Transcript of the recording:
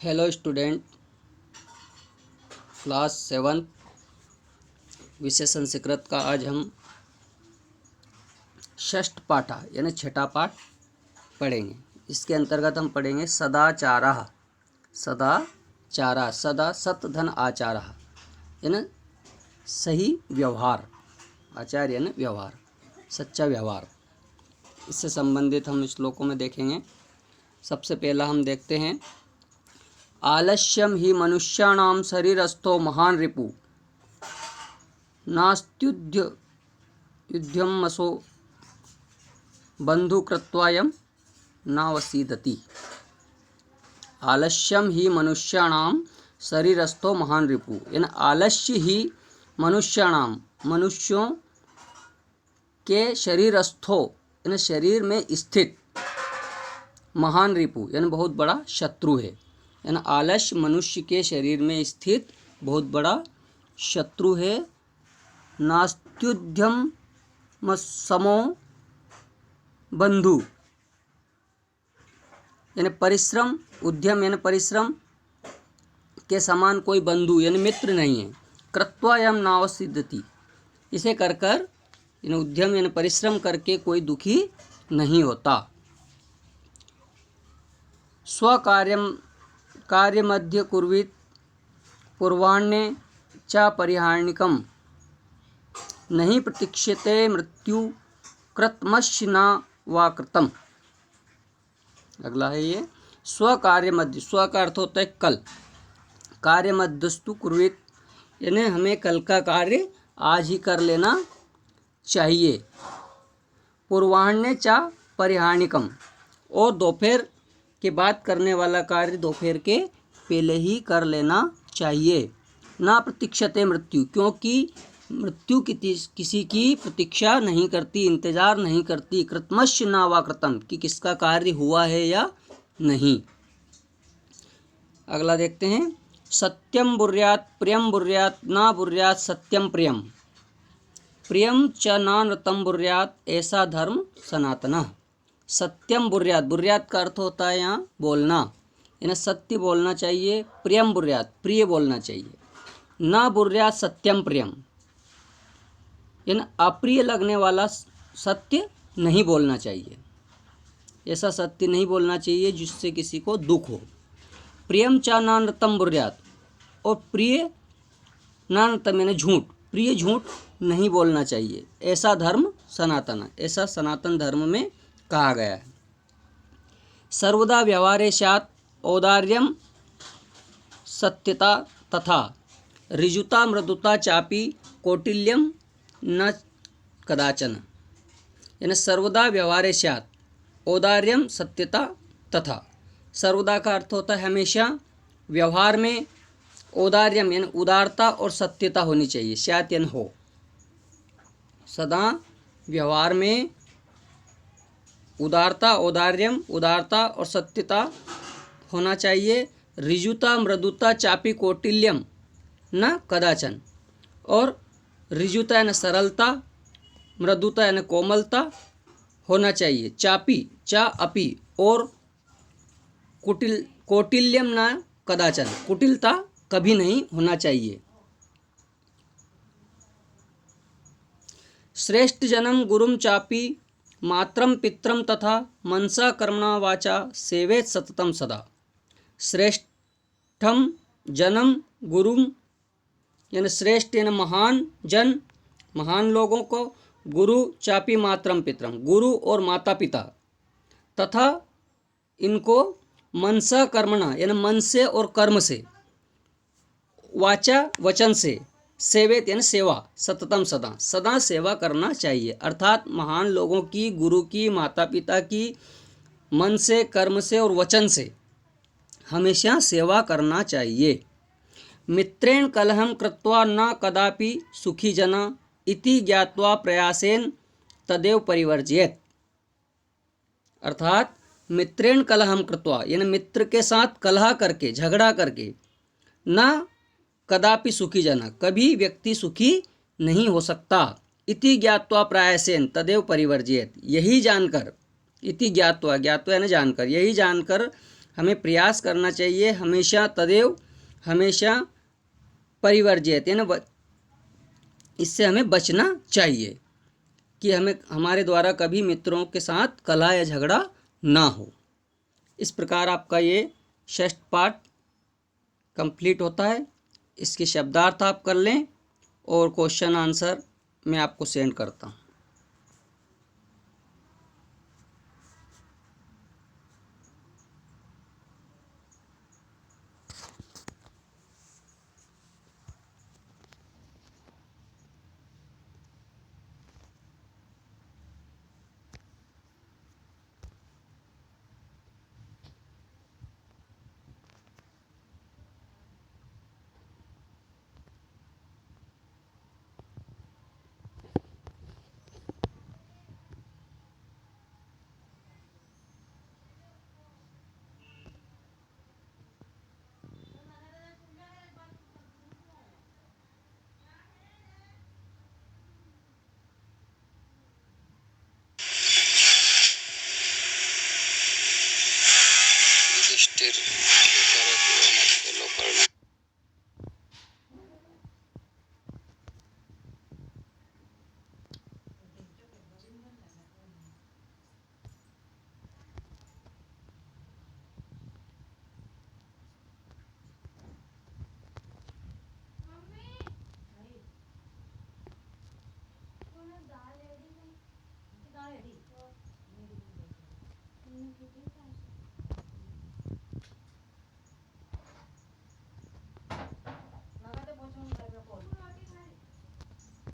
Hello student, class 7 विषय संस्कृत का आज हम षष्ठ पाठा यानी छठा पाठ पढ़ेंगे। इसके अंतर्गत हम पढ़ेंगे सदाचारः। सदाचारः सदा सत धन आचारः यानी सही व्यवहार। आचार यानी व्यवहार, सच्चा व्यवहार। इससे संबंधित हम श्लोकों में देखेंगे। सबसे पहला हम देखते हैं, आलस्यम ही मनुष्याणाम शरीरस्थो महान रिपु नास्त्युद्यमसो बंधुकृत्वायम नावसीदति। आलस्यम ही मनुष्याणाम शरीरस्थो महान रिपु यानी आलस्य ही मनुष्यों के शरीरस्थो यानी शरीर में स्थित महान रिपु यानी बहुत बड़ा शत्रु है। यानी आलस्य मनुष्य के शरीर में स्थित बहुत बड़ा शत्रु है। नास्त्युद्यम समो बंधु यानी परिश्रम, उद्यम यानी परिश्रम के समान कोई बंधु यानी मित्र नहीं है। कृत्वायम नावसिद्धति, इसे कर यानी उद्यम यानी परिश्रम करके कोई दुखी नहीं होता। कार्यमध्य कुर्वीत पूर्वाण्ये च परिहार्णिकम नहीं प्रतीक्ष्यते मृत्यु कृतमस्य न वा कृतम। अगला है ये स्वकार्य मध्य। स्व का अर्थ होता है कल। कार्य मध्यस्तु कुर्वीत यानी हमें कल का कार्य आज ही कर लेना चाहिए। पूर्वाह्ने च परिहार्णिकम, और दोपहर के बाद करने वाला कार्य दोपहर के पहले ही कर लेना चाहिए। ना प्रतीक्षते मृत्यु, क्योंकि मृत्यु किसी की प्रतीक्षा नहीं करती, इंतजार नहीं करती। कृतमस्य ना वा कृतम, कि किसका कार्य हुआ है या नहीं। अगला देखते हैं, सत्यम बुर्यात प्रियम बुर्यात ना बुर्यात सत्यम प्रियम प्रियम च ना नृतम बुर्यात ऐसा धर्म सनातन। सत्यम बुर्यात, बुर्यात का अर्थ होता है यहाँ बोलना, यानी सत्य बोलना चाहिए। प्रियम बुर्यात, प्रिय बोलना चाहिए। ना बुर्यात सत्यम प्रियम यानी अप्रिय लगने वाला सत्य नहीं बोलना चाहिए। ऐसा सत्य नहीं बोलना चाहिए जिससे किसी को दुख हो। प्रियम चा ना नृतम बुर्यात, और प्रिय ना नृतम यानी झूठ, प्रिय झूठ नहीं बोलना चाहिए। ऐसा धर्म सनातन, ऐसा सनातन धर्म में कहा गया है। सर्वदा व्यवहारे स्यात् औदार्यम सत्यता तथा ऋजुता मृदुता चापि कौटिल्यम न कदाचन। यानी सर्वदा व्यवहारे स्यात् औदार्यम सत्यता तथा, सर्वदा का अर्थ होता है हमेशा, व्यवहार में औदार्यम यानी उदारता और सत्यता होनी चाहिए। स्यात् यानी हो, सदा व्यवहार में उदारता, औदार्यम उदारता और सत्यता होना चाहिए। ऋजुता मृदुता चापी कौटिल्यम न कदाचन, और ऋजुता यानी सरलता, मृदुता यानी कोमलता होना चाहिए। चापी चा अपी, और कौटिल्यम न कदाचन, कुटिलता कभी नहीं होना चाहिए। श्रेष्ठ जन्म गुरुम चापी मात्रम पित्रम तथा मनसा कर्मणा वाचा सेवेत सततम सदा। श्रेष्ठम जन्म गुरुम यानी श्रेष्ठ यानी महान जन, महान लोगों को, गुरु चापी मात्रम पित्रम गुरु और माता पिता, तथा इनको मनसा कर्मणा यानी मन से और कर्म से, वाचा वचन से, सेवेत यानी सेवा, सततम सदा सदा सेवा करना चाहिए। अर्थात महान लोगों की, गुरु की, माता पिता की मन से, कर्म से और वचन से हमेशा सेवा करना चाहिए। मित्रेण कलहम कृत्वा न कदापि सुखी जना इति ज्ञात्वा प्रयासेन तदेव परिवर्जयेत। अर्थात मित्रेण कलहम कृत्वा यानी मित्र के साथ कलह करके, झगड़ा करके, न कदापि सुखी जना कभी व्यक्ति सुखी नहीं हो सकता। इति ज्ञात्वा प्रयासेन तदेव परिवर्जयेत, यही जानकर, इति ज्ञात्वा, ज्ञात्वा यानी जानकर, यही जानकर हमें प्रयास करना चाहिए हमेशा तदेव हमेशा परिवर्जित, यानी इससे हमें बचना चाहिए कि हमें हमारे द्वारा कभी मित्रों के साथ कलह या झगड़ा ना हो। इस प्रकार आपका ये 6th पार्ट कंप्लीट होता है। इसके शब्दार्थ आप कर लें और क्वेश्चन आंसर मैं आपको सेंड करता हूँ। युधिष्ठिर